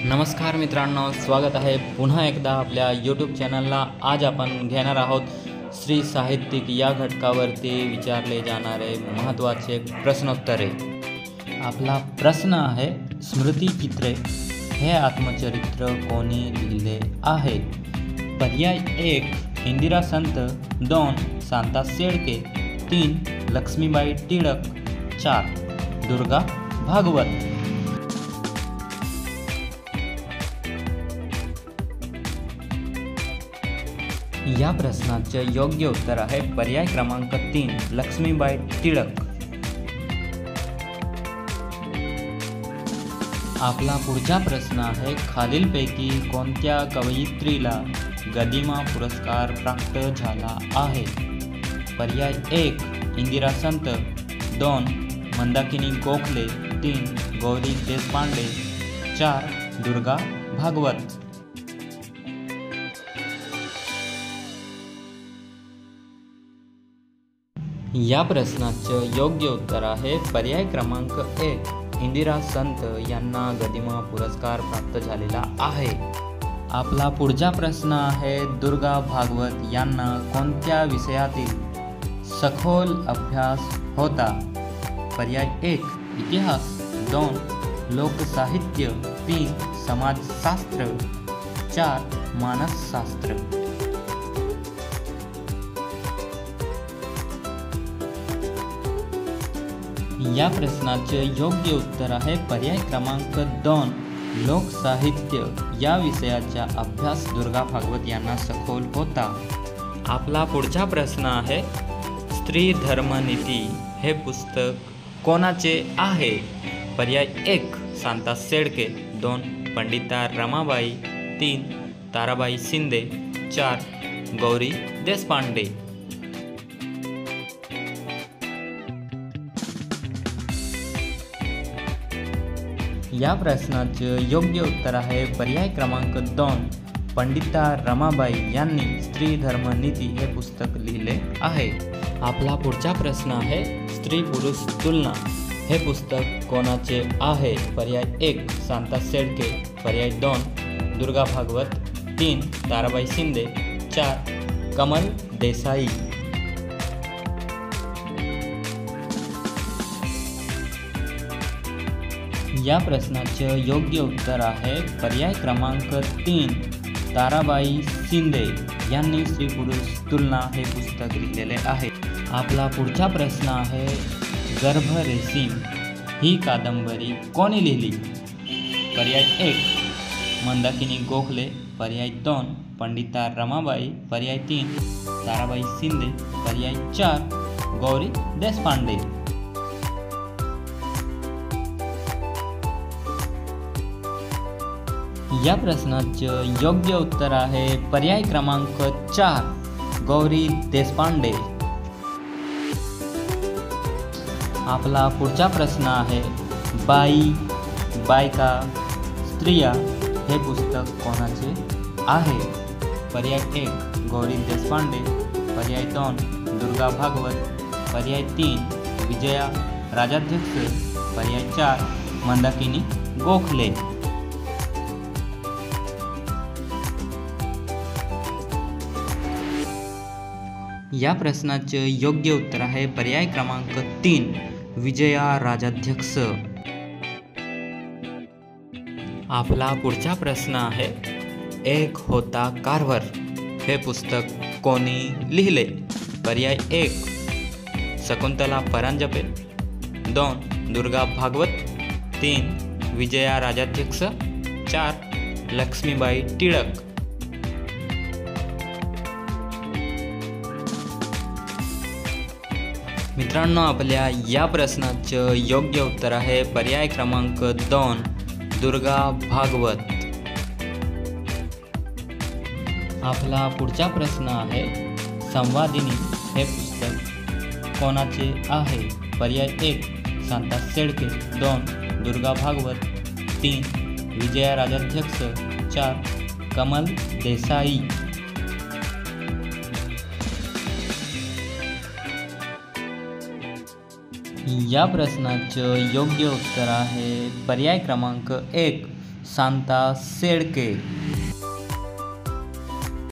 नमस्कार मित्रांनो, स्वागत आहे पुन्हा एकदा आपल्या यूट्यूब चॅनलला। आज आपण घेणार आहोत स्त्री साहित्यिक या घटकावरती विचारले जाणारे महत्त्वाचे प्रश्नोत्तरे। आपला प्रश्न आहे, स्मृतिचित्रे हे आत्मचरित्र कोणी लिहिले आहे? पर्याय 1 इंदिरा संत, 2 शांता शेळके, 3 लक्ष्मीबाई टिळक, 4 दुर्गा भागवत। या प्रश्नाचे योग्य उत्तर आहे पर्याय क्रमांक 3 लक्ष्मीबाई टिळक। आपला पुढचा प्रश्न आहे, खालीलपैकी कोणत्या कवयित्रीला गदिमा पुरस्कार प्राप्त झाला आहे? पर्याय 1 इंदिरा संत, 2 मंदाकिनी गोखले, 3 गौरी देशपांडे, 4 दुर्गा भागवत। या प्रश्नाचे योग्य उत्तर आहे पर्याय क्रमांक 1 इंदिरा संत यांना गदिमा पुरस्कार प्राप्त झालेला आहे। आपला पुढचा प्रश्न आहे, दुर्गा भागवत यांना कोणत्या विषयातील सखोल अभ्यास होता? पर्याय 1 इतिहास, 2 लोकसाहित्य, 3 समाजशास्त्र, 4 मानसशास्त्र। या प्रश्नाचे योग्य उत्तर आहे पर्याय क्रमांक 2 लोकसाहित्य या विषयाचा अभ्यास दुर्गा भागवत यांना सखोल होता। आपला पुढचा प्रश्न आहे, स्त्री धर्मनीती हे पुस्तक कोणाचे आहे? पर्याय 1 शांता शेळके, 2 पंडिता रमाबाई, 3 ताराबाई शिंदे, 4 गौरी देशपांडे। या प्रश्नाचे योग्य उत्तर आहे पर्याय क्रमांक 2 पंडिता रमाबाई यांनी स्त्री धर्मनीती हे पुस्तक लिहिले आहे। आपला पुढचा प्रश्न आहे, स्त्री पुरुष तुलना हे पुस्तक कोणाचे आहे? पर्याय 1 शांता शेळके, पर्याय 2 दुर्गा भागवत, 3 ताराबाई शिंदे, 4 कमल देसाई। या प्रश्नाचे योग्य उत्तर आहे पर्याय क्रमांक 3 ताराबाई शिंदे यांनी स्त्री पुरुष तुलना हे पुस्तक लिहिलेले आहे। आपला पुढचा प्रश्न आहे, गर्भ रेशीम ही कादंबरी कोणी लिहिली? पर्याय 1 मंदाकिनी गोखले, पर्याय 2 पंडिता रमाबाई, पर्याय 3 ताराबाई शिंदे, पर्याय 4 गौरी देशपांडे। या प्रश्नाचे योग्य उत्तर आहे पर्याय क्रमांक 4 गौरी देशपांडे। आपला पुढचा प्रश्न आहे, बाई, बायका, स्त्रिया हे पुस्तक कोणाचे आहे? पर्याय 1 गौरी देशपांडे, पर्याय 2 दुर्गा भागवत, पर्याय 3 विजया राजाध्यक्ष, पर्याय 4 मंदाकिनी गोखले। या प्रश्नाचे योग्य उत्तर आहे पर्याय क्रमांक 3 विजया राजाध्यक्ष। आपला पुढचा प्रश्न आहे, एक होता कारभार हे पुस्तक कोणी लिहिले? पर्याय 1 शकुंतला परांजपे, 2 दुर्गा भागवत, 3 विजया राजाध्यक्ष, 4 लक्ष्मीबाई टिळक। मित्रांनो, आपल्या या प्रश्नाचे योग्य उत्तर आहे पर्याय क्रमांक 2 दुर्गा भागवत। आपला पुढचा प्रश्न आहे, संवादिनी हे पुस्तक कोणाचे आहे? पर्याय 1 शांता शेळके, 2 दुर्गा भागवत, 3 विजया राजाध्यक्ष, 4 कमल देसाई। या प्रश्नाचं योग्य उत्तर आहे पर्याय क्रमांक 1 शांता शेळके,